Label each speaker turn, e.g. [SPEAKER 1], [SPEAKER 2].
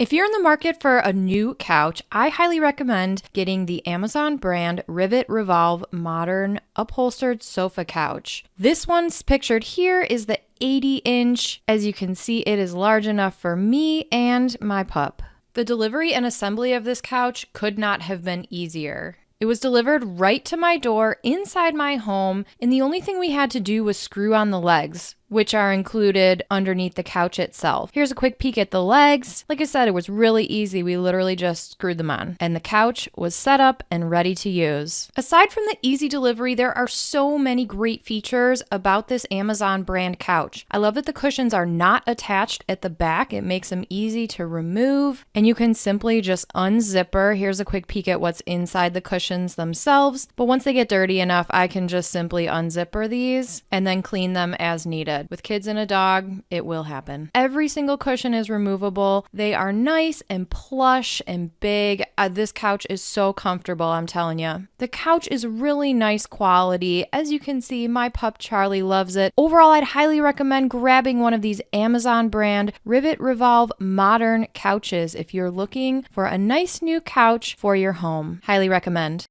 [SPEAKER 1] If you're in the market for a new couch, I highly recommend getting the Amazon brand Rivet Revolve Modern Upholstered Sofa Couch. This one's pictured here is the 80-inch. As you can see, it is large enough for me and my pup. The delivery and assembly of this couch could not have been easier. It was delivered right to my door inside my home, and the only thing we had to do was screw on the legs, which are included underneath the couch itself. Here's a quick peek at the legs. Like I said, it was really easy. We literally just screwed them on, and the couch was set up and ready to use. Aside from the easy delivery, there are so many great features about this Amazon brand couch. I love that the cushions are not attached at the back. It makes them easy to remove, and you can simply just unzipper. Here's a quick peek at what's inside the cushions themselves, but once they get dirty enough, I can just simply unzipper these and then clean them as needed. With kids and a dog, it will happen. Every single cushion is removable. They are nice and plush and big. This couch is so comfortable, I'm telling you. The couch is really nice quality. As you can see, my pup Charlie loves it. Overall, I'd highly recommend grabbing one of these Amazon brand Rivet Revolve Modern couches if you're looking for a nice new couch for your home. Highly recommend.